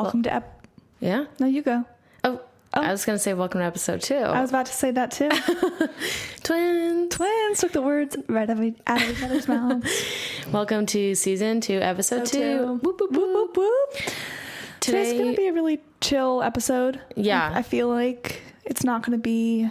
welcome to Yeah? No, you go. Oh, I was going to say welcome to episode 2. I was about to say that too. Twins took the words right out of each other's mouths. Welcome to season 2, episode 2. Whoop, whoop, whoop, whoop. Today's going to be a really chill episode. Yeah. I feel like it's not going to be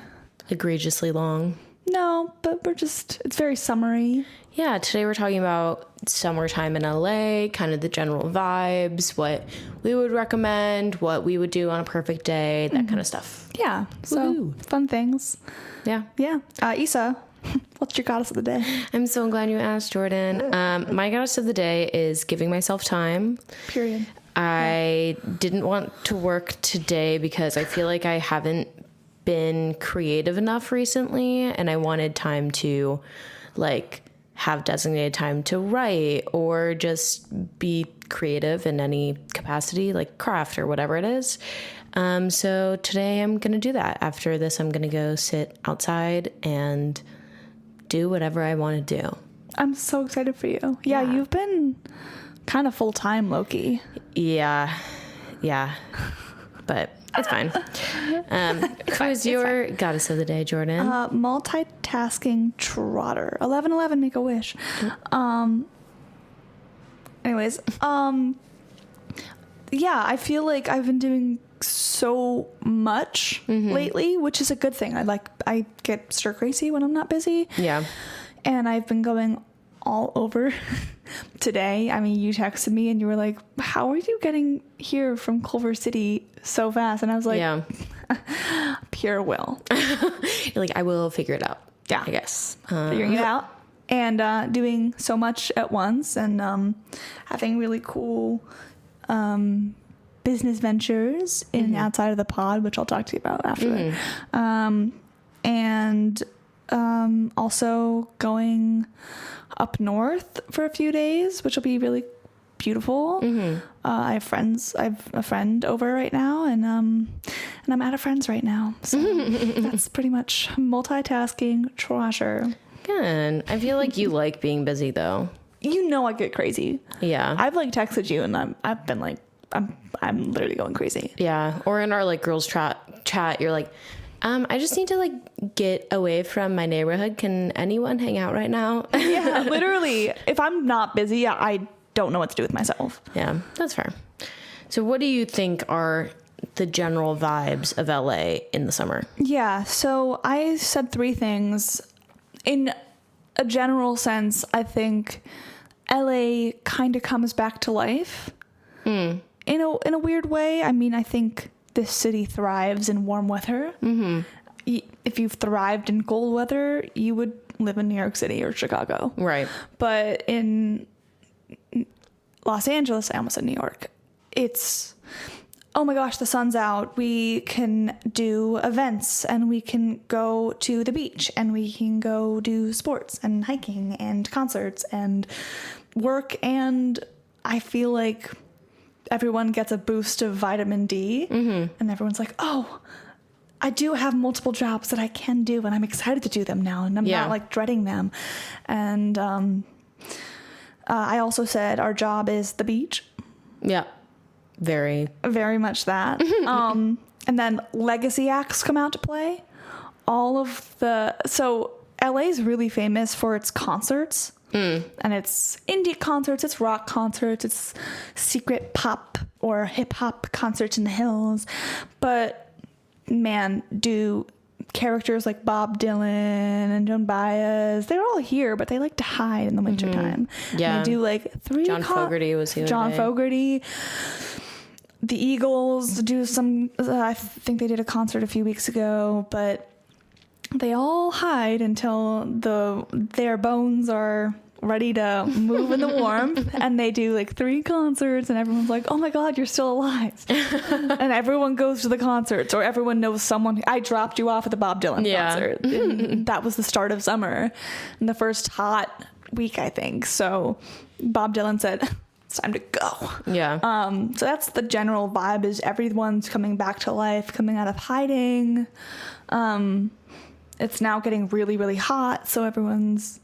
Egregiously long. No, but it's very summery. Yeah, today we're talking about summertime in LA, kind of the general vibes, what we would recommend, what we would do on a perfect day, that kind of stuff. Yeah, so Woohoo. Fun things. Yeah. Yeah. Isa, what's your goddess of the day? I'm so glad you asked, Jordan. My goddess of the day is giving myself time. Period. I didn't want to work today because I feel like I haven't been creative enough recently, and I wanted time to have designated time to write or just be creative in any capacity, like craft or whatever it is. So today I'm going to do that. After this, I'm going to go sit outside and do whatever I want to do. I'm so excited for you. Yeah. You've been kind of full-time, Loki. Yeah. But it's fine. Who's your goddess of the day, Jordan? Multitasking trotter. 1111, make a wish. Anyways, yeah, I feel like I've been doing so much lately, which is a good thing. I get stir crazy when I'm not busy. Yeah. And I've been going all over today. I mean, you texted me and you were like, how are you getting here from Culver City so fast? And I was like, Yeah. Pure will. You're like, I will figure it out. Yeah. I guess. Figuring it out and doing so much at once and having really cool business ventures in outside of the pod, which I'll talk to you about after. And also going up north for a few days, which will be really beautiful. I have a friend over right now, and I'm out of friends right now. So that's pretty much multitasking treasure. Good. I feel like you like being busy though. You know I get crazy. Yeah. I've texted you, and I've been like, I'm literally going crazy. Yeah. Or in our girls chat, you're like, I just need to get away from my neighborhood. Can anyone hang out right now? Yeah, literally. If I'm not busy, I don't know what to do with myself. Yeah, that's fair. So what do you think are the general vibes of LA in the summer? Yeah, so I said 3 things. In a general sense, I think LA kind of comes back to life. In a weird way. I mean, I think this city thrives in warm weather. If you've thrived in cold weather, you would live in New York City or Chicago. Right. But in Los Angeles, I almost said New York, it's, oh my gosh, the sun's out. We can do events and we can go to the beach and we can go do sports and hiking and concerts and work. And I feel like everyone gets a boost of vitamin D and everyone's like, oh, I do have multiple jobs that I can do and I'm excited to do them now and I'm not dreading them. And I also said our job is the beach. Yeah. Very much that. And then legacy acts come out to play. So LA's really famous for its concerts. And it's indie concerts, it's rock concerts, it's secret pop or hip hop concerts in the hills. But man, do characters like Bob Dylan and Joan Baez, they're all here, but they like to hide in the wintertime. Yeah. And they do 3 John Fogerty was here. John Fogerty. The Eagles do some, I think they did a concert a few weeks ago, but they all hide until their bones are ready to move in the warmth, and they do 3 concerts, and everyone's like, oh my God, you're still alive. And everyone goes to the concerts, or everyone knows someone. I dropped you off at the Bob Dylan concert. And that was the start of summer and the first hot week, I think. So Bob Dylan said, it's time to go. Yeah. So that's the general vibe, is everyone's coming back to life, coming out of hiding. It's now getting really, really hot. So everyone's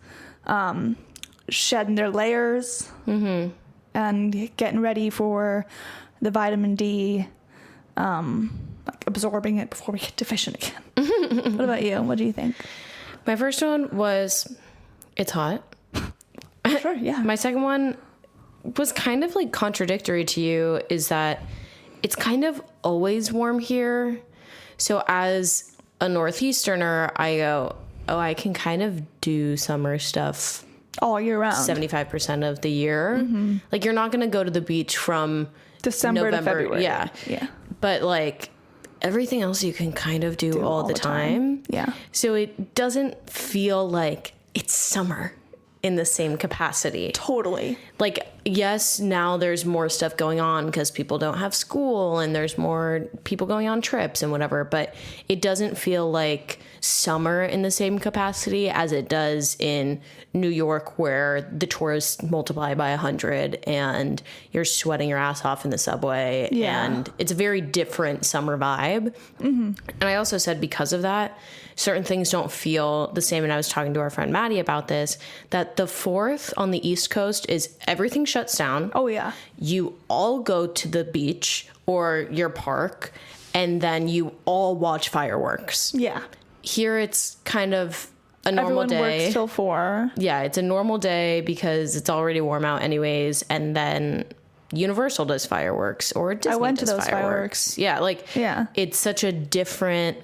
shedding their layers and getting ready for the vitamin D, like absorbing it before we get deficient again. What about you? What do you think? My first one was, it's hot. Sure, yeah. My second one was kind of like contradictory to you, is that it's kind of always warm here. So as a Northeasterner, I go, oh, I can kind of do summer stuff all year round. 75% of the year. Like, you're not going to go to the beach from December to November. February. Yeah. Yeah. But like everything else you can kind of do all the time. Yeah. So it doesn't feel like it's summer in the same capacity. Totally. Like, yes, now there's more stuff going on because people don't have school and there's more people going on trips and whatever, but it doesn't feel like summer in the same capacity as it does in New York, where the tourists multiply by 100 and you're sweating your ass off in the subway. Yeah. And it's a very different summer vibe. And I also said, because of that, certain things don't feel the same. And I was talking to our friend Maddie about this, that the 4th on the East Coast is everything shuts down. Oh, yeah. You all go to the beach or your park, and then you all watch fireworks. Yeah. Here it's kind of a normal Everyone day. works till 4. Yeah, it's a normal day because it's already warm out anyways, and then Universal does fireworks, or Disney went to does those fireworks. Yeah, like, Yeah. it's such a different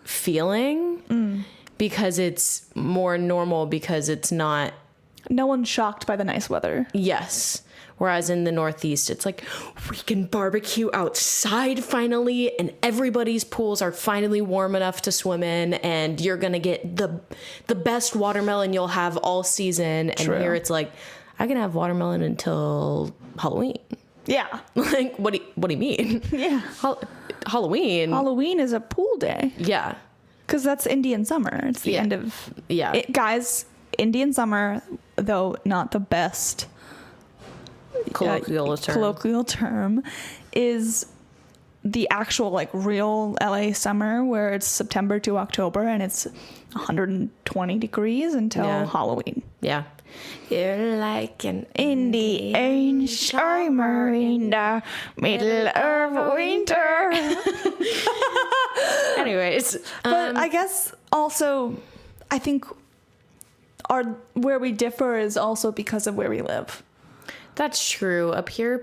feeling because it's more normal, because it's not. No one's shocked by the nice weather. Yes. Whereas in the Northeast, it's like, we can barbecue outside finally, and everybody's pools are finally warm enough to swim in, and you're going to get the best watermelon you'll have all season. And True. here it's like, I can have watermelon until Halloween. Yeah. Like, what do you mean? Yeah. Halloween? Halloween is a pool day. Yeah. Because that's Indian summer. It's the Yeah. end of... Yeah. Guys, Indian summer, though not the best colloquial term, is the actual, like, real LA summer, where it's September to October and it's 120 degrees until Yeah. Halloween. Yeah. You're like an Indian summer in the middle of winter. Anyways. But I guess also, I think where we differ is also because of where we live. That's true. Up here,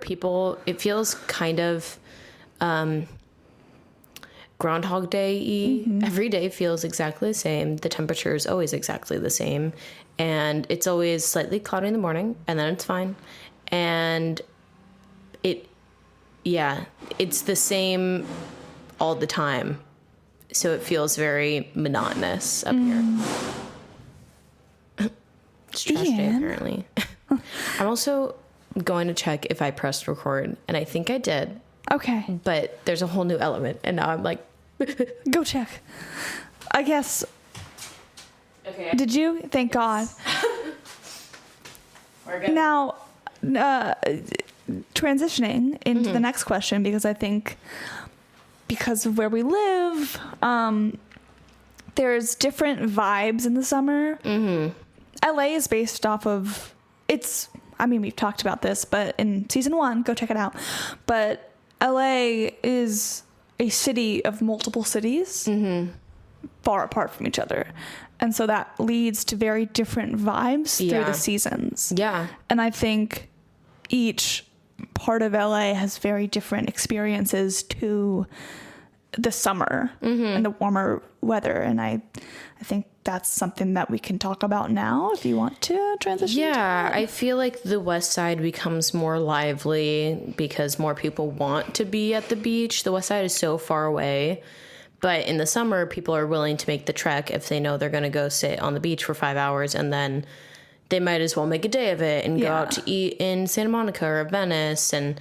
it feels kind of Groundhog Day-y. Every day feels exactly the same. The temperature is always exactly the same. And it's always slightly cloudy in the morning, and then it's fine. And it's the same all the time. So it feels very monotonous up here. It's trash day, Ian. apparently. I'm also going to check if I pressed record, and I think I did, Okay, but there's a whole new element, and now I'm like, go check. I guess. okay, Did you? Thank God. we're good. Now, transitioning into the next question, because I think because of where we live, there's different vibes in the summer. LA is based off of we've talked about this, but in season 1, go check it out. But LA is a city of multiple cities far apart from each other. And so that leads to very different vibes through Yeah. the seasons. Yeah. And I think each part of LA has very different experiences to the summer and the warmer weather. And I think that's something that we can talk about now if you want to transition. Yeah, I feel like the West Side becomes more lively because more people want to be at the beach. The West Side is so far away. But in the summer, people are willing to make the trek if they know they're going to go sit on the beach for 5 hours, and then they might as well make a day of it and go out to eat in Santa Monica or Venice. And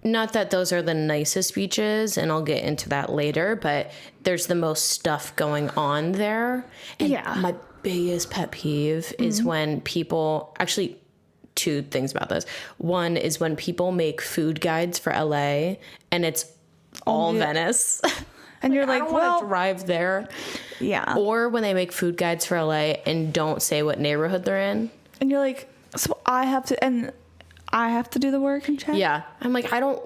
not that those are the nicest beaches, and I'll get into that later, but there's the most stuff going on there. And my biggest pet peeve is when people, actually, 2 things about this. One is when people make food guides for LA and it's all Venice. And you're I like, don't well, want to drive there. yeah. Or when they make food guides for LA and don't say what neighborhood they're in. And you're like, so I have to, and I have to do the work and check. Yeah. I'm like, I don't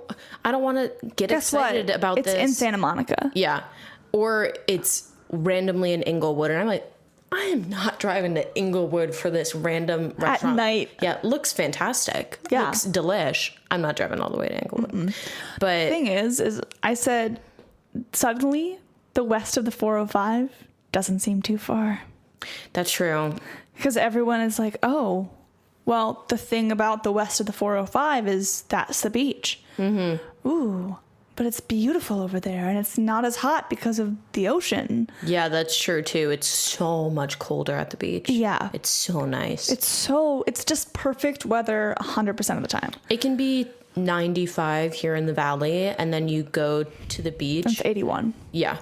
want to get Guess excited what? about It's this. in Santa Monica. Yeah. Or it's randomly in Inglewood. And I'm like, I am not driving to Inglewood for this random restaurant. night. Yeah. Looks fantastic. Yeah. Looks delish. I'm not driving all the way to Inglewood. But Thing is I said suddenly the west of the 405 doesn't seem too far. that's true. Because everyone is like, oh, well, the thing about the west of the 405 is that's the beach. Mm-hmm. Ooh, but it's beautiful over there, and it's not as hot because of the ocean. Yeah, that's true too. It's so much colder at the beach. Yeah. It's so nice. It's just perfect weather 100% of the time. It can be 95 here in the valley, and then you go to the beach. It's 81. Yeah.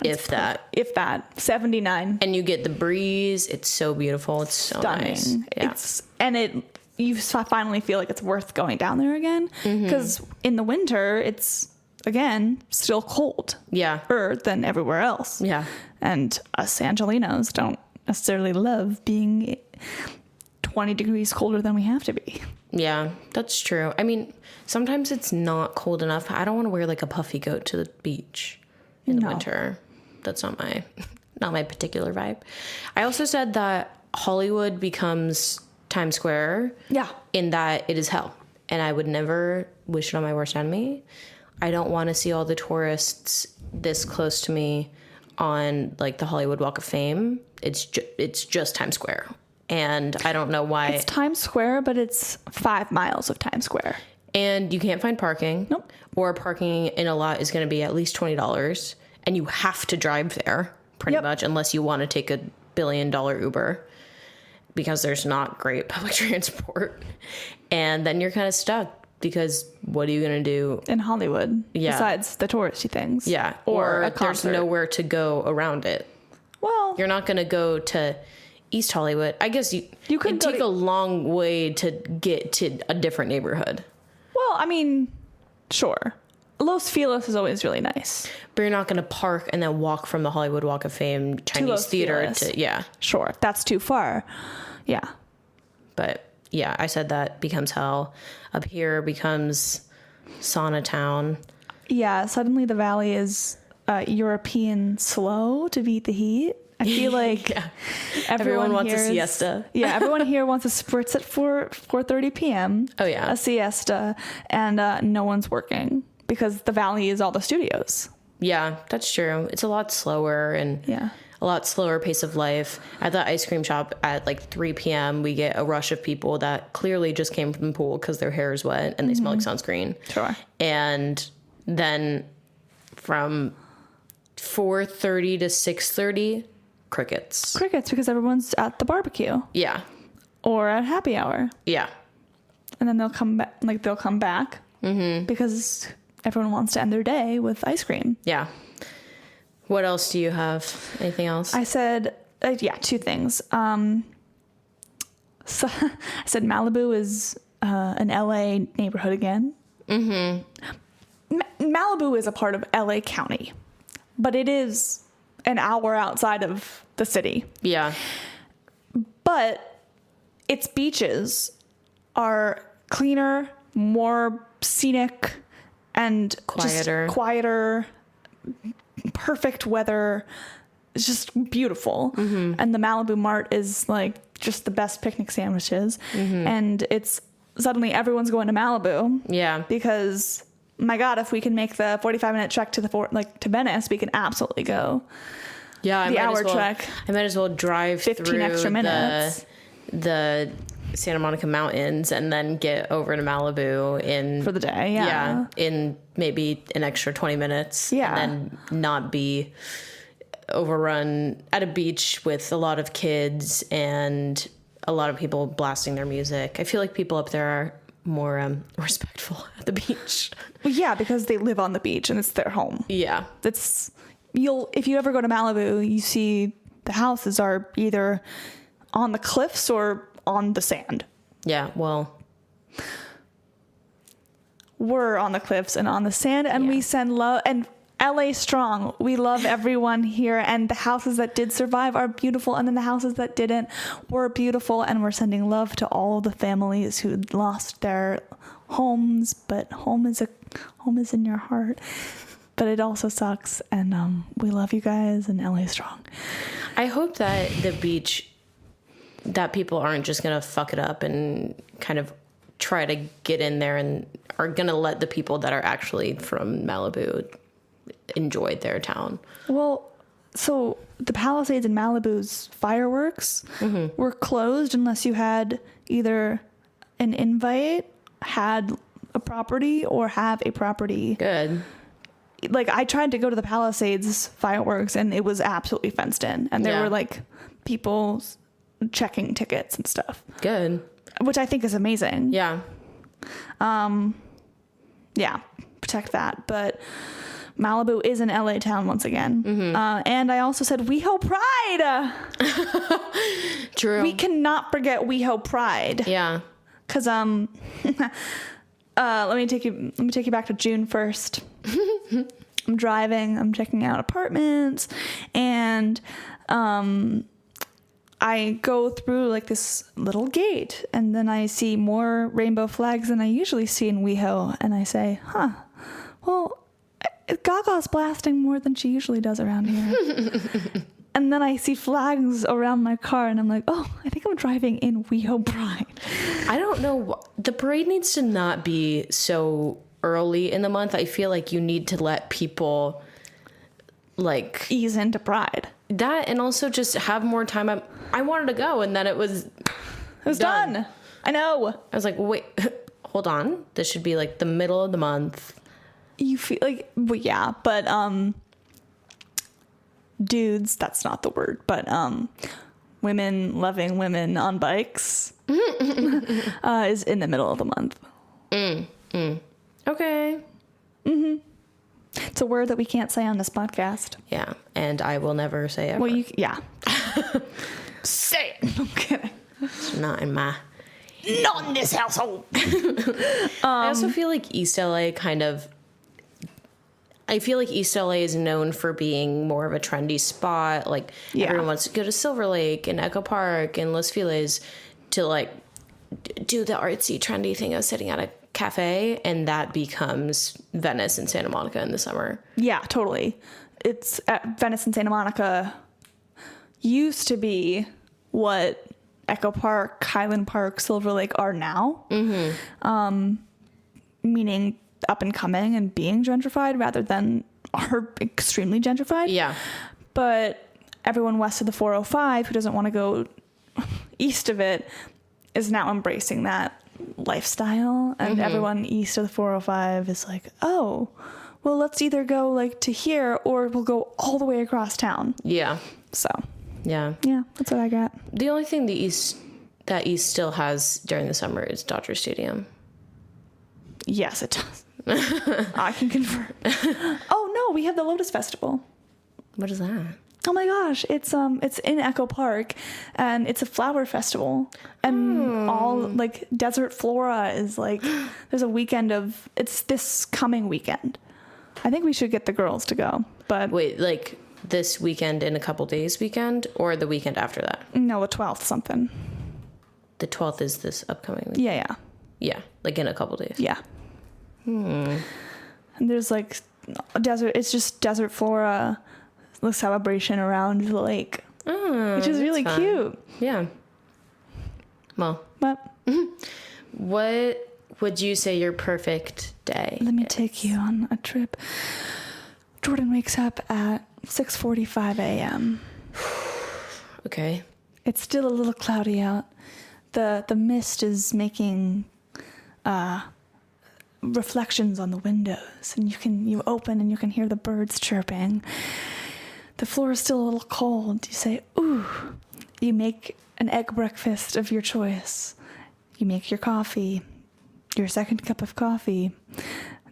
If that. If that. 79. And you get the breeze. It's so beautiful. It's so Stunning. nice. Yeah. You finally feel like it's worth going down there again. Because in the winter, it's, again, still cold. Yeah. Than everywhere else. Yeah. And us Angelinos don't necessarily love being 20 degrees colder than we have to be. Yeah, that's true. I mean, sometimes it's not cold enough. I don't want to wear like a puffy coat to the beach in the No. winter. That's not my particular vibe. I also said that Hollywood becomes Times Square. Yeah. In that it is hell. And I would never wish it on my worst enemy. I don't want to see all the tourists this close to me on like the Hollywood Walk of Fame. It's just Times Square. And I don't know why. It's Times Square, but it's 5 miles of Times Square. And you can't find parking. Nope. Or parking in a lot is going to be at least $20. And you have to drive there pretty much unless you want to take a $1 billion Uber because there's not great public transport. And then you're kind of stuck because what are you going to do? In Hollywood. Yeah. Besides the touristy things. Yeah. Or a there's concert. nowhere to go around it. Well, You're not going to go to East Hollywood. I guess you could it'd go take to- a long way to get to a different neighborhood. well, I mean, sure. Los Feliz is always really nice. But you're not going to park and then walk from the Hollywood Walk of Fame Chinese Los theater Feliz. to, yeah. Sure. That's too far. Yeah. But yeah, I said that becomes hell. Up here becomes sauna town. Yeah. Suddenly the valley is European slow to beat the heat. I feel like Everyone wants a here is- siesta. Yeah, everyone here wants a spritz at 4:30 p.m. Oh, yeah. A siesta, and no one's working because the valley is all the studios. Yeah, that's true. It's a lot slower and Yeah. a lot slower pace of life. At the ice cream shop at like 3 p.m., we get a rush of people that clearly just came from the pool because their hair is wet and they smell like sunscreen. Sure. And then from 4:30 to 6:30, crickets. Crickets because everyone's at the barbecue Yeah. or at happy hour, Yeah. and then they'll come back. Because everyone wants to end their day with ice cream. Yeah. What else do you have? Anything else? I said, two things. So I said Malibu is an LA neighborhood again. Mm-hmm. Malibu is a part of LA County, but it is an hour outside of the city. Yeah. But its beaches are cleaner, more scenic, and Quieter. just quieter, perfect weather. It's just beautiful. Mm-hmm. And the Malibu Mart is like just the best picnic sandwiches. Mm-hmm. And it's suddenly everyone's going to Malibu Yeah. because my God, if we can make the 45-minute trek to to Venice, we can absolutely go. Yeah. I The might hour as well, trek. I might as well drive 15 through extra minutes. the Santa Monica Mountains and then get over to Malibu in For the day, yeah. in maybe an extra 20 minutes. Yeah. And then not be overrun at a beach with a lot of kids and a lot of people blasting their music. I feel like people up there are more respectful at the beach. Well, yeah, because they live on the beach and it's their home. Yeah. If you ever go to Malibu, you see the houses are either on the cliffs or on the sand. Yeah. Well, We're on the cliffs and on the sand, and we send love. And LA strong. We love everyone here, and the houses that did survive are beautiful, and then the houses that didn't were beautiful, and we're sending love to all of the families who lost their homes, but home is in your heart. But it also sucks, and we love you guys, and LA strong. I hope that the beach, that people aren't just gonna fuck it up and kind of try to get in there and are gonna let the people that are actually from Malibu enjoy their town. Well, so the Palisades in Malibu's fireworks were closed unless you had either an invite, had a property, or have a property. Good. Like, I tried to go to the Palisades fireworks, and it was absolutely fenced in, and there were like people checking tickets and stuff. Good. Which I think is amazing. Yeah. Yeah, protect that. But Malibu is an LA town once again. And I also said WeHo Pride. True. We cannot forget WeHo Pride. Yeah. Cause let me take you back to June 1st. I'm driving, I'm checking out apartments, and I go through like this little gate, and then I see more rainbow flags than I usually see in WeHo, and I say, well, Gaga's blasting more than she usually does around here. And then I see flags around my car, and I'm like, oh, I think I'm driving in WeHo Pride. I don't know. The parade needs to not be so early in the month. I feel like you need to let people like ease into Pride. That, and also just have more time. I wanted to go, and then it was done. I know. I was like, wait, hold on. This should be like the middle of the month. You feel like, well, yeah, but dudes, that's not the word, but women loving women on bikes is in the middle of the month. Okay. It's a word that we can't say on this podcast. Yeah, and I will never say ever. Well, yeah. Say it. I'm kidding. It's not in my... Not in this household. I also feel like East LA kind of... I feel like East LA is known for being more of a trendy spot. Like, everyone wants to go to Silver Lake and Echo Park and Los Feliz to, like, do the artsy, trendy thing of sitting at a cafe, and that becomes Venice and Santa Monica in the summer. Yeah, totally. It's at Venice and Santa Monica used to be what Echo Park, Highland Park, Silver Lake are now. Meaning up and coming and being gentrified rather than are extremely gentrified. Yeah. But everyone west of the 405 who doesn't want to go east of it is now embracing that lifestyle, and everyone east of the 405 is like, oh, well, let's either go like to here or we'll go all the way across town. Yeah. So yeah, that's what I got. The only thing East still has during the summer is Dodger Stadium. Yes, it does. I can confirm. Oh no, we have the Lotus Festival. What is that? Oh my gosh, it's in Echo Park, and it's a flower festival, and all like Desert Flora is like, there's a weekend of, it's this coming weekend. I think we should get the girls to go, but wait, like this weekend in a couple days weekend, or the weekend after that? No, the 12th something. The 12th is this upcoming weekend. Yeah, like in a couple days. Yeah. And there's like it's just Desert Flora, the celebration around the lake, which is really cute. Yeah. Well, but what would you say your perfect day let me is? take you on a trip. Jordan wakes up at 6:45 a.m. Okay. It's still a little cloudy out. The mist is making reflections on the windows, and you open and you can hear the birds chirping. The floor is still a little cold. You say, ooh. You make an egg breakfast of your choice. You make your coffee, your second cup of coffee.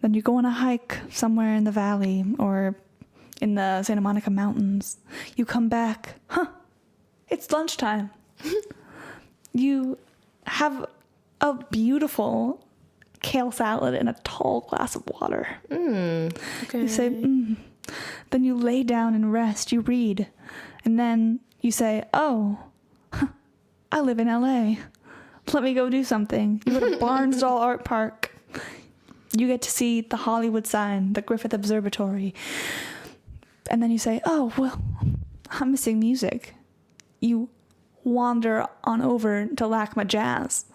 Then you go on a hike somewhere in the valley or in the Santa Monica Mountains. You come back. It's lunchtime. You have a beautiful kale salad and a tall glass of water. Okay. You say, Then you lay down and rest. You read. And then you say, oh, I live in LA. Let me go do something. You go to Barnsdall Art Park. You get to see the Hollywood sign, the Griffith Observatory. And then you say, oh, well, I'm missing music. You wander on over to LACMA Jazz.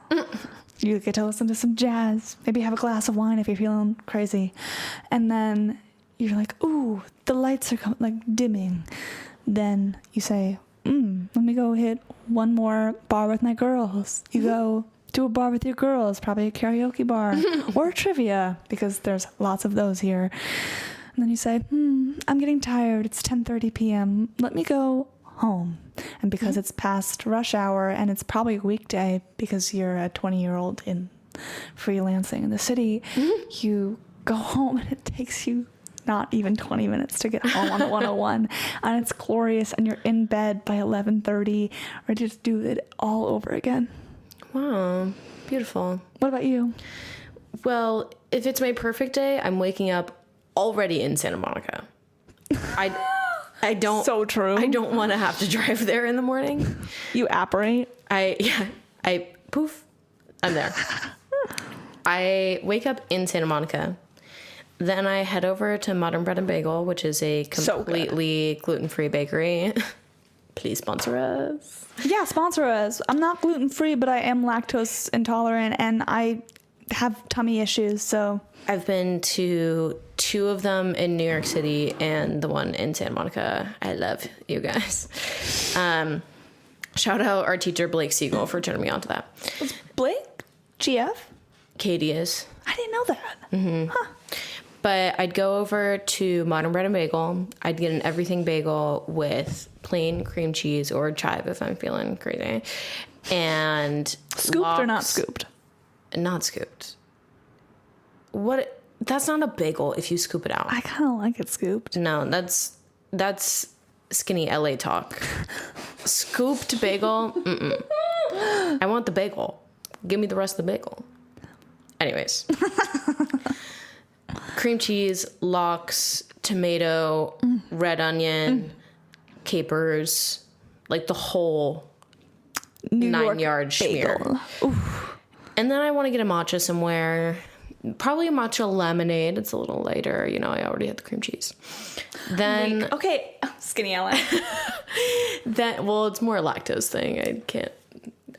You get to listen to some jazz. Maybe have a glass of wine if you're feeling crazy. And then you're like, ooh, the lights are dimming. Then you say, let me go hit one more bar with my girls. You go to a bar with your girls, probably a karaoke bar or a trivia, because there's lots of those here. And then you say, I'm getting tired. It's 10:30 p.m. Let me go home. And because it's past rush hour and it's probably a weekday because you're a 20-year-old in freelancing in the city, you go home and it takes you not even 20 minutes to get home on the 101. And it's glorious and you're in bed by 11:30, ready to do it all over again. Wow. Beautiful. What about you? Well, if it's my perfect day, I'm waking up already in Santa Monica. I don't. So true. I don't want to have to drive there in the morning. You apparate. Poof, I'm there. I wake up in Santa Monica. Then I head over to Modern Bread and Bagel, which is a completely gluten-free bakery. Please sponsor us. Yeah, sponsor us. I'm not gluten-free, but I am lactose intolerant and I have tummy issues, so. I've been to 2 of them in New York City and the one in Santa Monica. I love you guys. Shout out our teacher, Blake Siegel, for turning me on to that. Was Blake GF? Katie is. I didn't know that. Mm-hmm. Huh. But I'd go over to Modern Bread and Bagel. I'd get an everything bagel with plain cream cheese or chive if I'm feeling crazy. And scooped or not scooped? Not scooped. What? That's not a bagel if you scoop it out. I kind of like it scooped. No, that's skinny LA talk. Scooped bagel? Mm-mm. I want the bagel. Give me the rest of the bagel. Anyways. Cream cheese, lox, tomato, red onion, capers, like the whole New 9-yard schmear. And then I want to get a matcha somewhere. Probably a matcha lemonade. It's a little lighter. You know, I already had the cream cheese. Then okay, skinny LA. Well, it's more a lactose thing.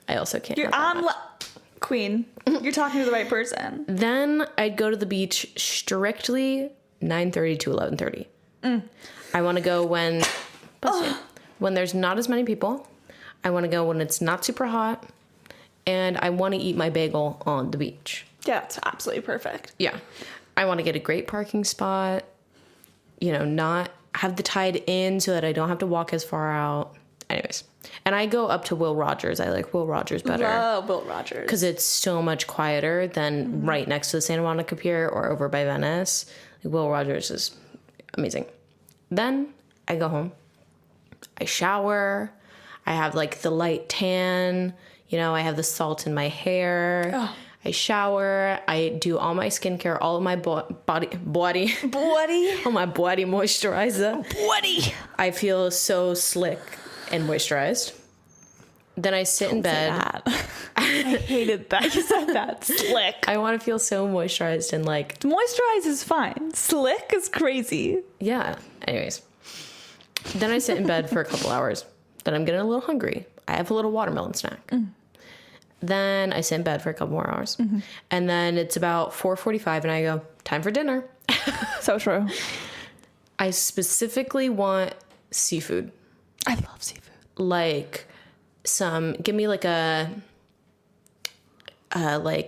I also can't. You're on Queen. You're talking to the right person. Then I'd go to the beach strictly 9:30 to 11:30. I want to go when there's not as many people. I want to go when it's not super hot, and I want to eat my bagel on the beach. Yeah, it's absolutely perfect. Yeah. I want to get a great parking spot, not have the tide in so that I don't have to walk as far out. Anyways. And I go up to Will Rogers. I like Will Rogers better. Love Will Rogers. Because it's so much quieter than right next to the Santa Monica Pier or over by Venice. Will Rogers is amazing. Then I go home. I shower. I have the light tan. I have the salt in my hair. Oh. I shower. I do all my skincare, all of my body. All my body moisturizer. Body. I feel so slick and moisturized. Then I sit in bed. I hated that you said that. Slick. I want to feel so moisturized and moisturize is fine. Slick is crazy. Yeah. Anyways. Then I sit in bed for a couple hours. Then I'm getting a little hungry. I have a little watermelon snack. Then I sit in bed for a couple more hours. And then it's about 4:45 and I go, time for dinner. So true. I specifically want seafood. I love seafood. Give me a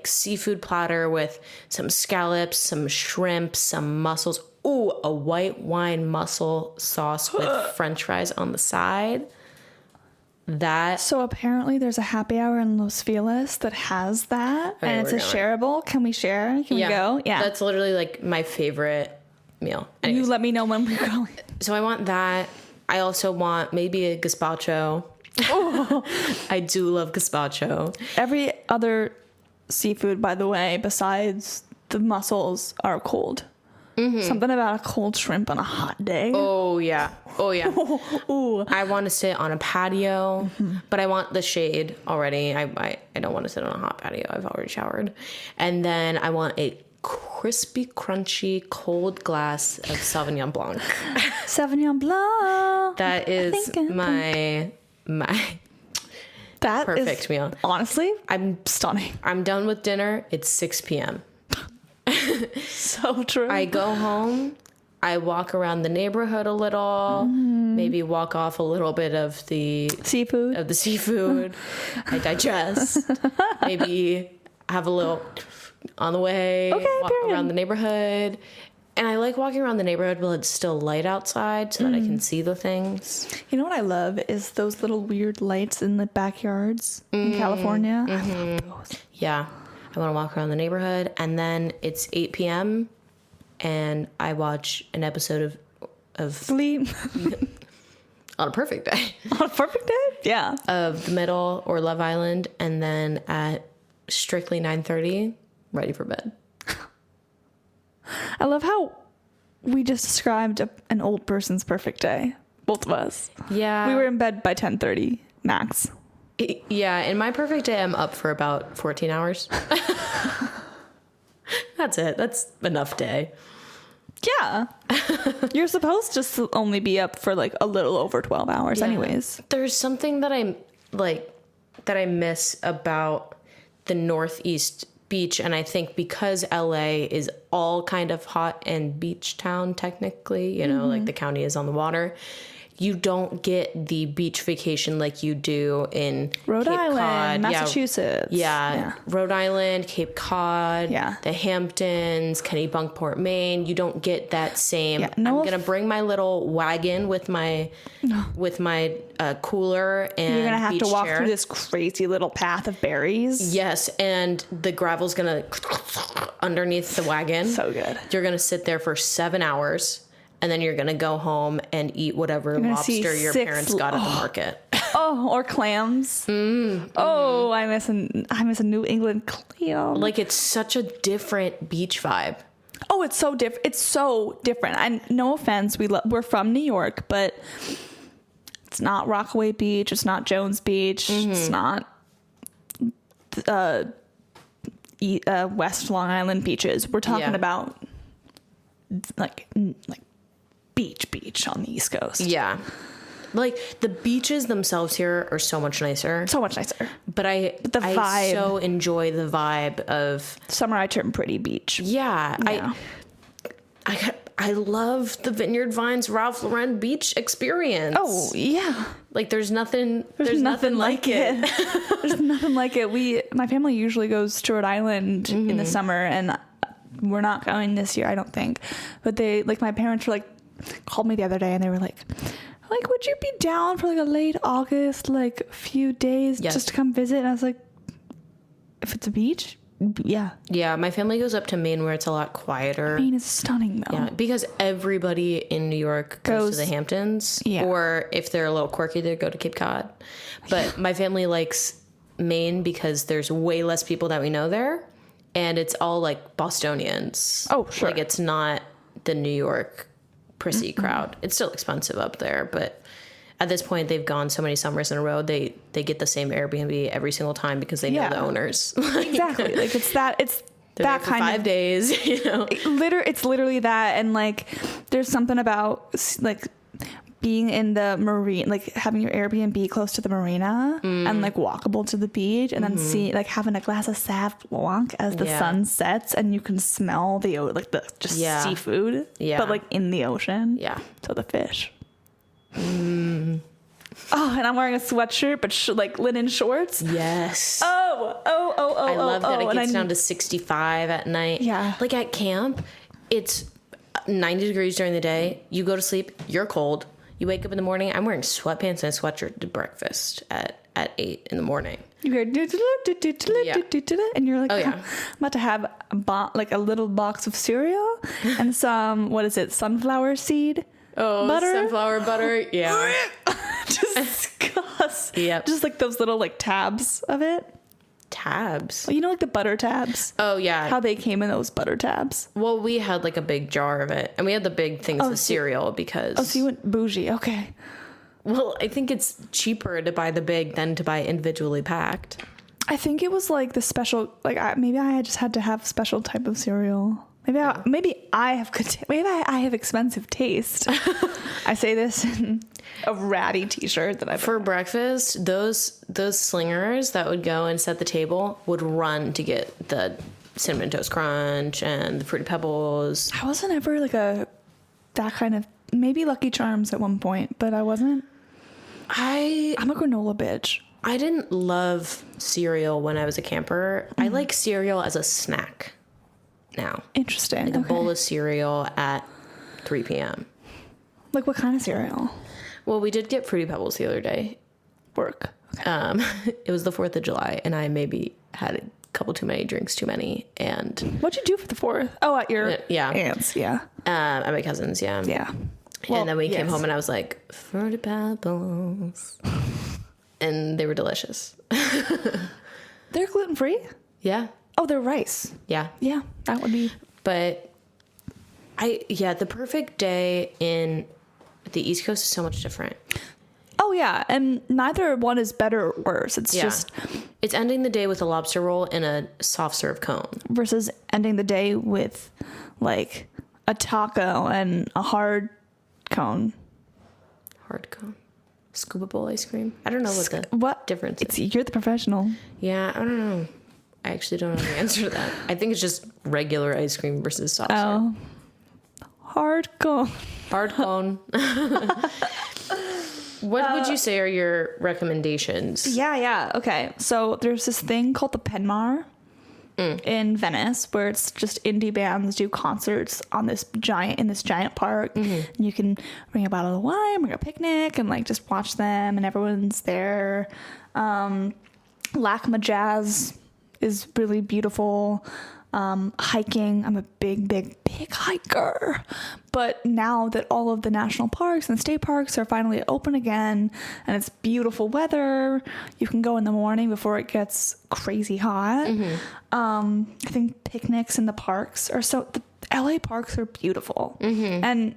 seafood platter with some scallops, some shrimp, some mussels. Ooh, a white wine mussel sauce with French fries on the side. So apparently there's a happy hour in Los Feliz that has that, and it's shareable. Can we share? Can we go? Yeah. That's literally my favorite meal. Anyways. You let me know when we're going. So I want that. I also want maybe a gazpacho. Oh. I do love gazpacho. Every other seafood, by the way, besides the mussels, are cold. Something about a cold shrimp on a hot day. Oh yeah. Ooh. I want to sit on a patio, but I want the shade already. I don't want to sit on a hot patio. I've already showered. And then I want a crispy, crunchy, cold glass of Sauvignon Blanc. Sauvignon Blanc. That is my That perfect is, meal. honestly, I'm stunning. I'm done with dinner. It's 6 p.m. So true. I go home. I walk around the neighborhood a little. Maybe walk off a little bit of the Seafood. seafood. I digest. Maybe have a little on the way. Okay, walk period. around the neighborhood. And I like walking around the neighborhood while it's still light outside so that I can see the things. You know what I love is those little weird lights in the backyards in California. I love those. Yeah. I want to walk around the neighborhood. And then it's 8 p.m. and I watch an episode of Sleep on a perfect day on a perfect day. Yeah. of The Middle or Love Island. And then at strictly 9:30, ready for bed. I love how we just described an old person's perfect day. Both of us. Yeah. We were in bed by 10:30 max. Yeah, in my perfect day, I'm up for about 14 hours. That's it. That's enough day. Yeah. You're supposed to only be up for like a little over 12 hours Yeah. anyways. There's something that I miss about the Northeast beach, and I think because LA is all kind of hot and beach town technically, you know, like the county is on the water. You don't get the beach vacation like you do in Rhode Cape Island, Cod. Massachusetts. Yeah. Rhode Island, Cape Cod, Yeah. the Hamptons, Kennebunkport, Maine. You don't get that same. Yeah, no I'm gonna bring my little wagon with my cooler and You're going to have to beach walk chair. through this crazy little path of berries. Yes, and the gravel's gonna underneath the wagon. So good. You're gonna sit there for 7 hours. And then you're gonna go home and eat whatever gonna see lobster your 6 parents got at the market. Oh, or clams. Oh, I miss a New England clam. Like, it's such a different beach vibe. Oh, it's so different. It's so different. And no offense, we're from New York, but it's not Rockaway Beach. It's not Jones Beach. It's not West Long Island beaches. We're talking Yeah. about like beach on the East Coast. Yeah. Like, the beaches themselves here are so much nicer. So much nicer. But I vibe. so enjoy the vibe of, Summer I Turn Pretty Beach. yeah. Yeah. I love the Vineyard Vines Ralph Lauren beach experience. Oh, yeah. Like, there's nothing like it. There's nothing like it. My family usually goes to Rhode Island in the summer, and we're not going this year, I don't think. But my parents were like, called me the other day, and they were like, would you be down for like a late August, like few days just to come visit? And I was like, if it's a beach, yeah. Yeah, my family goes up to Maine where it's a lot quieter. Maine is stunning though. Yeah, because everybody in New York goes to the Hamptons. Yeah. Or if they're a little quirky, they go to Cape Cod. But my family likes Maine because there's way less people that we know there. And it's all like Bostonians. Oh, sure. Like, it's not the New York prissy crowd. It's still expensive up there, but at this point they've gone so many summers in a row, they get the same Airbnb every single time because they know the owners. Exactly. Like it's They're that there for kind 5 of days, you know. It's literally that, and like there's something about like being in the marine, like having your Airbnb close to the marina and like walkable to the beach, and then having a glass of Sauv Blanc as the sun sets, and you can smell the seafood, but like in the ocean. Yeah. So the fish. Oh, and I'm wearing a sweatshirt, but like linen shorts. Yes. Oh. I love that it and gets down to 65 at night. Yeah. Like at camp, it's 90 degrees during the day. You go to sleep, you're cold. You wake up in the morning, I'm wearing sweatpants and a sweatshirt to breakfast at 8 in the morning. You hear and you're like, Oh, yeah. I'm about to have a little box of cereal and some, sunflower seed butter. Sunflower butter. Yeah. Disgust. Yep. Just like those little like tabs of it. Tabs. You know, like the butter tabs? Oh, yeah. How they came in those butter tabs. Well, we had like a big jar of it, and we had the big things of cereal because. Oh, so you went bougie. Okay. Well, I think it's cheaper to buy the big than to buy individually packed. I think it was like the special, like maybe I just had to have a special type of cereal. Maybe I have expensive taste. I say this in a ratty t-shirt that I For breakfast, those slingers that would go and set the table would run to get the Cinnamon Toast Crunch and the Fruity Pebbles. I wasn't ever like that kind of, maybe Lucky Charms at one point, but I wasn't. I'm a granola bitch. I didn't love cereal when I was a camper. I like cereal as a snack now. Interesting. Like a bowl of cereal at 3 p.m. Like what kind of cereal? Well, we did get Fruity Pebbles the other day. Work. Okay. It was the 4th of July, and I maybe had a couple too many drinks too many. And what'd you do for the 4th? Oh, at your aunt's, yeah. At my cousin's, yeah. Yeah. Well, and then we came home, and I was like, Fruity Pebbles. And they were delicious. They're gluten-free? Yeah. Oh, they're rice. Yeah. Yeah, that would be. But the perfect day in the East Coast is so much different. Oh, yeah. And neither one is better or worse. It's just. It's ending the day with a lobster roll and a soft serve cone. Versus ending the day with like a taco and a hard cone. Hard cone. Scuba bowl ice cream. I don't know what the difference is. You're the professional. Yeah, I don't know. I actually don't know the answer to that. I think it's just regular ice cream versus soft serve. Hard cone. Hard cone. What would you say are your recommendations? Yeah. Okay. So there's this thing called the Penmar in Venice where it's just indie bands do concerts on this giant park. And you can bring a bottle of wine, bring a picnic, and like just watch them, and everyone's there. LACMA Jazz is really beautiful. Hiking, I'm a big hiker. But now that all of the national parks and state parks are finally open again and it's beautiful weather, you can go in the morning before it gets crazy hot. I think picnics in the parks the LA parks are beautiful. And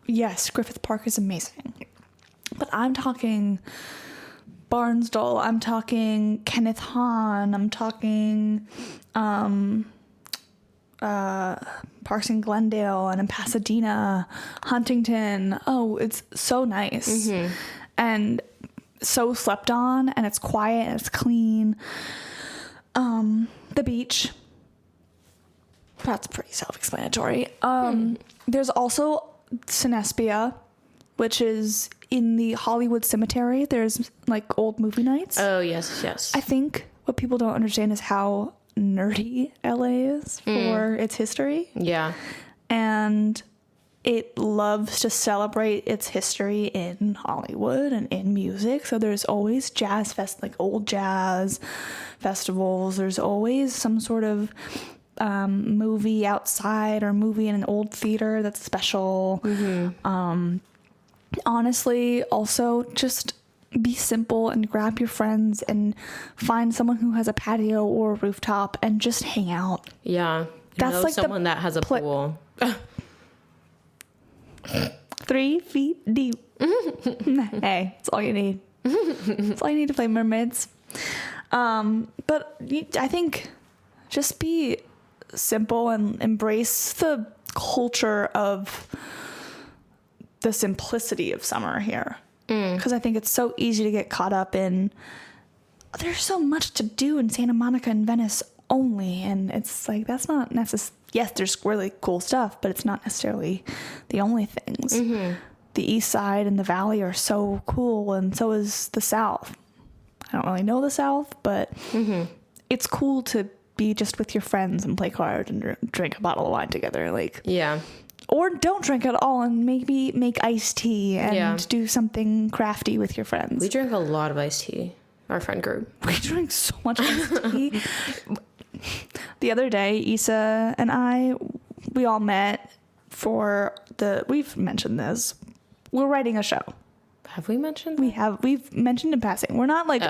yes, Griffith Park is amazing. But I'm talking Barnsdall, I'm talking Kenneth Hahn, I'm talking parks in Glendale and in Pasadena, Huntington. Oh, it's so nice and so slept on, and it's quiet and it's clean. The beach, that's pretty self-explanatory. There's also Cinespia, which is in the Hollywood Cemetery. There's like old movie nights. Oh, yes. I think what people don't understand is how nerdy LA is for its history. Yeah. And it loves to celebrate its history in Hollywood and in music. So there's always old jazz festivals. There's always some sort of movie outside or movie in an old theater that's special. Honestly, also just be simple and grab your friends and find someone who has a patio or a rooftop and just hang out. Yeah. That's like someone that has a pool. 3 feet deep. Hey, it's all you need. It's all you need to play mermaids. But I think just be simple and embrace the culture of the simplicity of summer here. Because I think it's so easy to get caught up in, there's so much to do in Santa Monica and Venice only. And it's like, that's not necessarily, yes, there's really cool stuff, but it's not necessarily the only things. The East Side and the Valley are so cool, and so is the South. I don't really know the South, but it's cool to be just with your friends and play cards and drink a bottle of wine together. Like, yeah. Or don't drink at all and maybe make iced tea and do something crafty with your friends. We drink a lot of iced tea, our friend group. We drink so much iced tea. The other day, Issa and we all met for we've mentioned this. We're writing a show. Have we mentioned We've mentioned in passing. We're not like,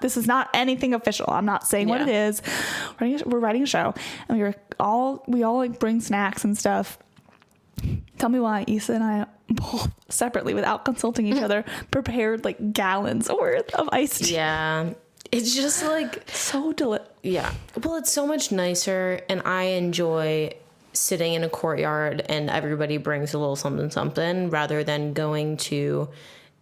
this is not anything official. I'm not saying what it is. We're writing a show, and we all like bring snacks and stuff. Tell me why Issa and I both separately, without consulting each other, prepared like gallons worth of iced tea. Yeah. It's just like So delicious. Yeah. Well, it's so much nicer, and I enjoy sitting in a courtyard and everybody brings a little something rather than going to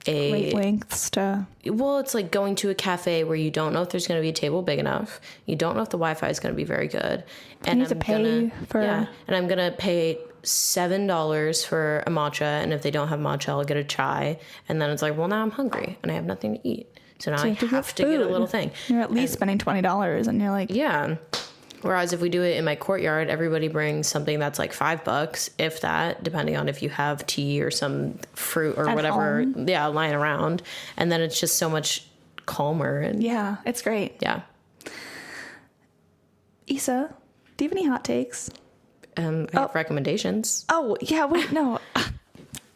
Great lengths to... Well, it's like going to a cafe where you don't know if there's going to be a table big enough. You don't know if the Wi-Fi is going to be very good. And you have to pay for... Yeah, and I'm going to pay $7 for a matcha, and if they don't have matcha, I'll get a chai. And then it's like, well, now I'm hungry and I have nothing to eat. So now I have to get a little thing. You're at least spending $20, and you're like... Yeah. Whereas if we do it in my courtyard, everybody brings something that's like $5, if that, depending on if you have tea or some fruit or whatever, lying around. And then it's just so much calmer. And yeah, it's great. Yeah. Issa, do you have any hot takes? I have recommendations. Oh, yeah, wait, no.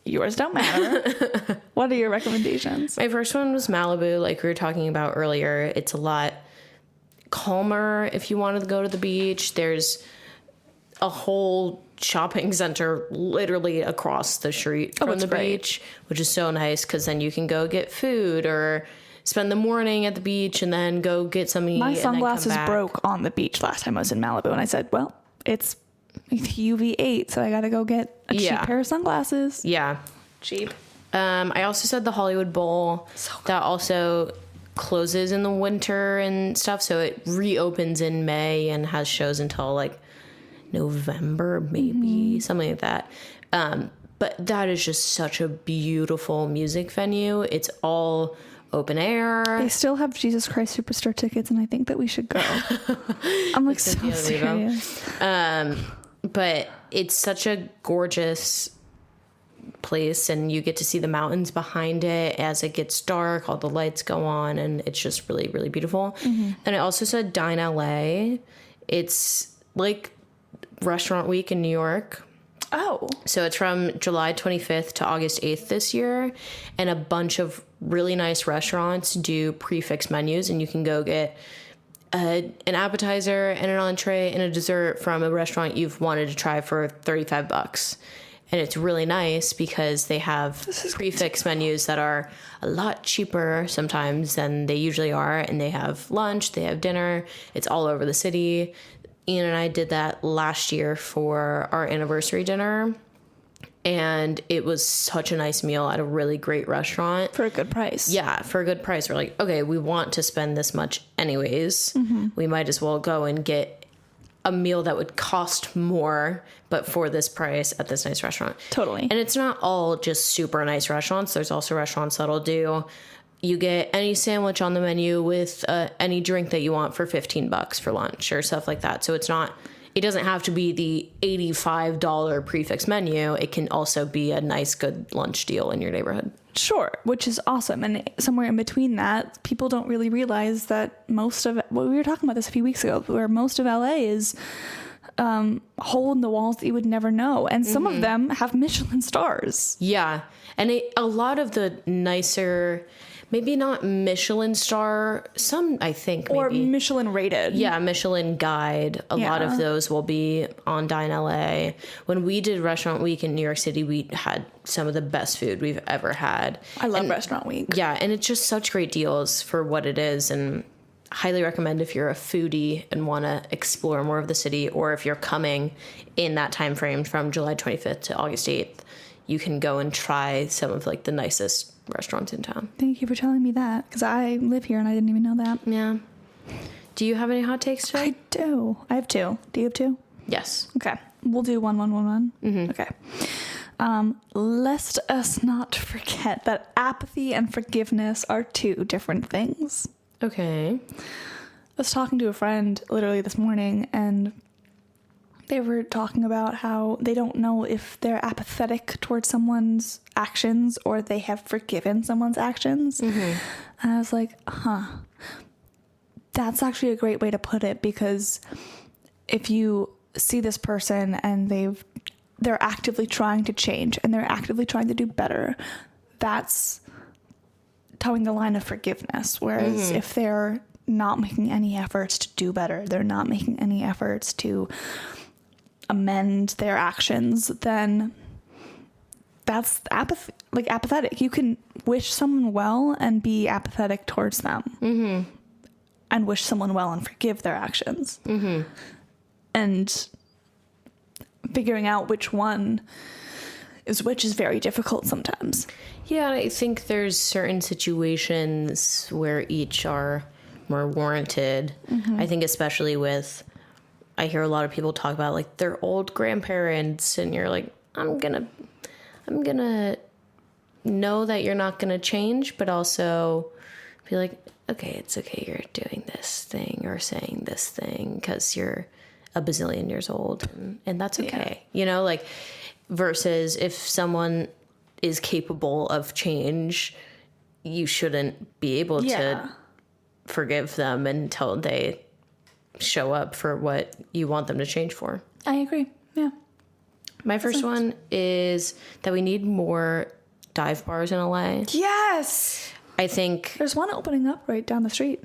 Yours don't matter. What are your recommendations? My first one was Malibu, like we were talking about earlier. It's a lot calmer if you wanted to go to the beach. There's a whole shopping center literally across the street from the beach, which is so nice because then you can go get food or spend the morning at the beach and then go get something. My sunglasses broke on the beach last time I was in Malibu, and I said, well, it's UV8, so I gotta go get a cheap pair of sunglasses. Yeah. Cheap. I also said the Hollywood Bowl. That also closes in the winter and stuff, so it reopens in May and has shows until like November, maybe something like that. But that is just such a beautiful music venue. It's all open air. They still have Jesus Christ Superstar tickets, and I think that we should go. I'm like so serious. But it's such a gorgeous place, and you get to see the mountains behind it as it gets dark. All the lights go on, and it's just really, really beautiful. And I also said Dine LA. It's like Restaurant Week in New York. Oh. So it's from July 25th to August 8th this year, and a bunch of really nice restaurants do prefix menus, and you can go get an appetizer and an entree and a dessert from a restaurant you've wanted to try for $35. And it's really nice because they have prefix menus that are a lot cheaper sometimes than they usually are. And they have lunch, they have dinner. It's all over the city. Ian and I did that last year for our anniversary dinner. And it was such a nice meal at a really great restaurant. For a good price. Yeah, for a good price. We're like, okay, we want to spend this much anyways. We might as well go and get a meal that would cost more, but for this price at this nice restaurant. Totally. And it's not all just super nice restaurants. There's also restaurants that'll do, you get any sandwich on the menu with any drink that you want for $15 for lunch or stuff like that. So it doesn't have to be the $85 prefix menu. It can also be a nice, good lunch deal in your neighborhood. Sure, which is awesome. And somewhere in between that, people don't really realize that most of... Well, we were talking about this a few weeks ago, where most of LA is hole in the walls that you would never know. And some of them have Michelin stars. Yeah. And a lot of the nicer... Maybe not Michelin star, some I think maybe. Or Michelin rated. Yeah, Michelin Guide. A lot of those will be on Dine LA. When we did Restaurant Week in New York City, we had some of the best food we've ever had. I love Restaurant Week. Yeah, and it's just such great deals for what it is, and highly recommend if you're a foodie and want to explore more of the city, or if you're coming in that time frame from July 25th to August 8th, you can go and try some of like the nicest restaurants in town. Thank you for telling me that, because I live here and I didn't even know that. Yeah. Do you have any hot takes today? I do. I have two. Do you have two? Yes. Okay. We'll do one. Okay. Lest us not forget that apathy and forgiveness are two different things. Okay. I was talking to a friend literally this morning, and they were talking about how they don't know if they're apathetic towards someone's actions or they have forgiven someone's actions. And I was like, that's actually a great way to put it, because if you see this person and they're actively trying to change and they're actively trying to do better, that's towing the line of forgiveness. Whereas if they're not making any efforts to do better, they're not making any efforts to amend their actions, then that's apathetic. You can wish someone well and be apathetic towards them, and wish someone well and forgive their actions. And figuring out which one is which is very difficult sometimes. Yeah, I think there's certain situations where each are more warranted. I think especially with, I hear a lot of people talk about like their old grandparents, and you're like, I'm gonna know that you're not gonna change, but also be like, okay, it's okay, you're doing this thing or saying this thing because you're a bazillion years old, and that's okay. You know, like, versus if someone is capable of change, you shouldn't be able to forgive them until they show up for what you want them to change for. I agree. Yeah. My first one is that we need more dive bars in LA. Yes. I think There's one opening up right down the street.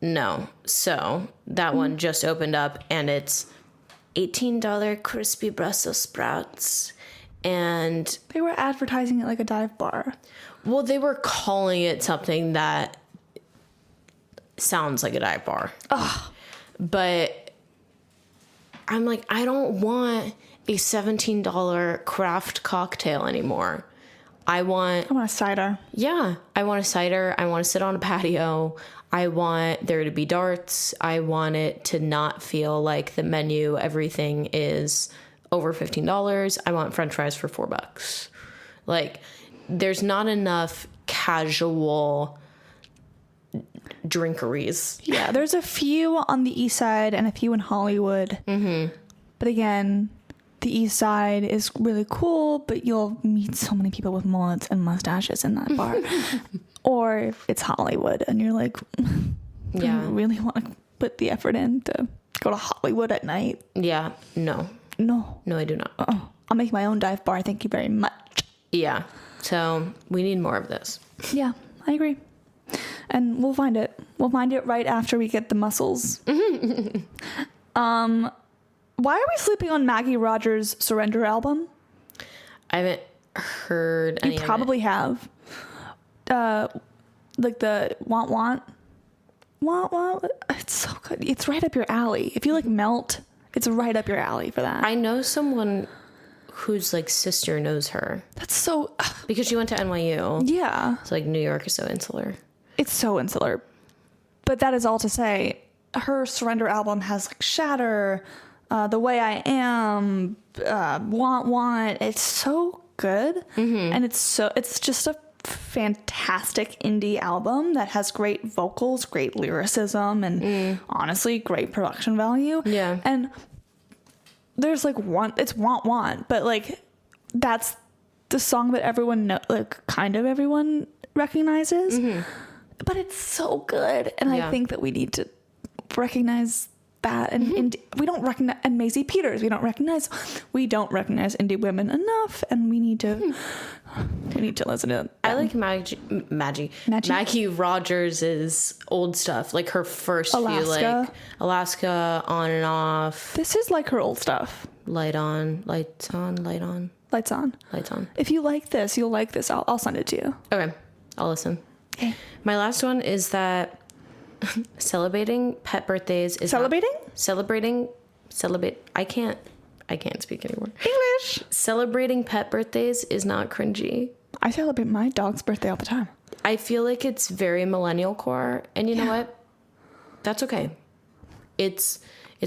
no. So that one just opened up, and it's $18 crispy Brussels sprouts. And They were advertising it like a dive bar. well, they were calling it something that sounds like a dive bar. But I'm like, I don't want a $17 craft cocktail anymore. I want a cider. Yeah, I want a cider. I want to sit on a patio. I want there to be darts. I want it to not feel like the menu, everything is over $15. I want French fries for $4. Like, there's not enough casual drinkeries. Yeah, there's a few on the east side and a few in Hollywood. But again, the east side is really cool, but you'll meet so many people with mullets and mustaches in that bar. Or it's Hollywood, and you're like, Yeah. you really want to put the effort in to go to Hollywood at night? Yeah, no. No. No, I do not. I'll make my own dive bar. Thank you very much. Yeah, so we need more of this. Yeah, I agree. And we'll find it. We'll find it right after we get the mussels. Why are we sleeping on Maggie Rogers' Surrender album? I haven't heard any You probably have. Like the Want. It's so good. It's right up your alley. If you like Melt, it's right up your alley for that. I know someone whose like sister knows her That's so, because she went to NYU. yeah. So like New York is so insular. It's so insular. But that is all to say, her Surrender album has like Shatter, The Way I Am, Want. It's so good. And it's just a fantastic indie album that has great vocals, great lyricism, and honestly, great production value. Yeah. And there's like it's Want, but like that's the song that everyone kind of everyone recognizes. But it's so good, and I think that we need to recognize that. And we don't recognize, and Maisie Peters, we don't recognize indie women enough, and we need to listen to them. I like Maggie Rogers' old stuff, like her first few, like Alaska, On and Off. This is like her old stuff. Lights on. Lights on. If you like this, you'll like this. I'll send it to you. Okay, I'll listen. Okay. My last one is that celebrating pet birthdays is Celebrate. I can't speak anymore. English. Celebrating pet birthdays is not cringy. I celebrate my dog's birthday all the time. I feel like it's very millennial core, and you know what? That's okay. It's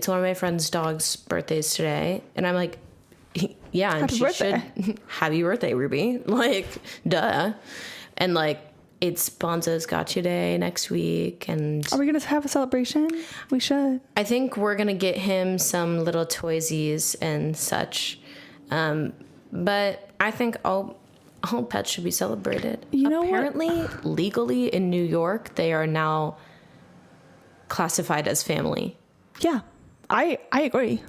one of my friend's dog's birthdays today, and I'm like, yeah, and Happy birthday. should happy birthday, Ruby. Like, duh. And like, it's Bonzo's Gotcha Day next week, and Are we gonna have a celebration? We should. I think we're gonna get him some little toysies and such. But I think all pets should be celebrated. You know what? Apparently, legally in New York, they are now classified as family. Yeah, I agree.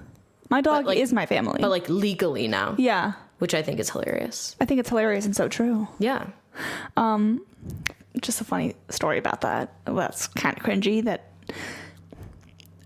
My dog is my family. But like legally now. Yeah, Which I think is hilarious. I think it's hilarious and so true. Yeah. just a funny story about that. That's kind of cringy. That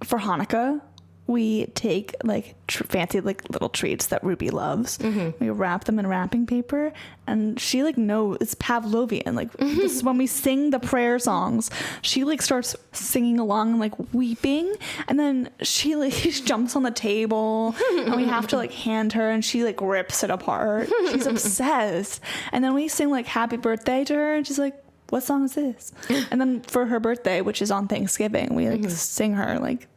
for Hanukkah, we take like fancy like little treats that Ruby loves. We wrap them in wrapping paper, and she like knows it's Pavlovian. Like this is when we sing the prayer songs. She like starts singing along and like weeping, and then she like jumps on the table, and we have to like hand her, and she like rips it apart. She's obsessed. And then we sing like Happy Birthday to her, and she's like, what song is this? And then for her birthday, which is on Thanksgiving, we like sing her like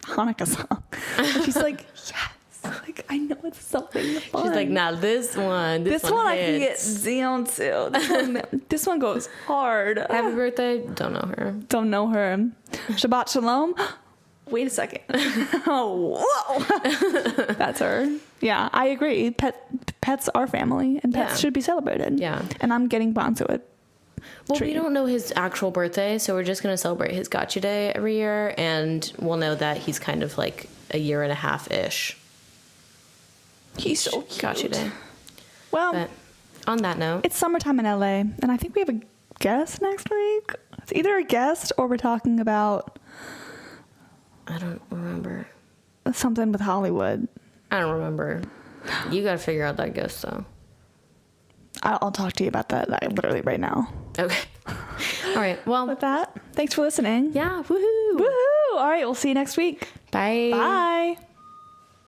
Hanukkah song. And she's like, yes. Like, I know it's something fun. She's like, now this one I can get hits. down to. This one goes hard. Happy birthday. Don't know her. Don't know her. Shabbat Shalom. Wait a second. Oh, whoa. That's her. Yeah, I agree. Pets are family, and pets should be celebrated. Yeah. And I'm getting onto it. Well, Tree. we don't know his actual birthday, so we're just going to celebrate his Gotcha Day every year, and we'll know that he's kind of like a year and a half-ish. He's so cute. Gotcha Day. Well, But on that note, it's summertime in LA, and I think we have a guest next week. It's either a guest or we're talking about I don't remember. something with Hollywood. I don't remember. You got to figure out that guest, though. I'll talk to you about that like, literally right now. Okay. All right. Well, With that, thanks for listening. yeah. Woohoo. Woohoo! All right, we'll see you next week. Bye. Bye.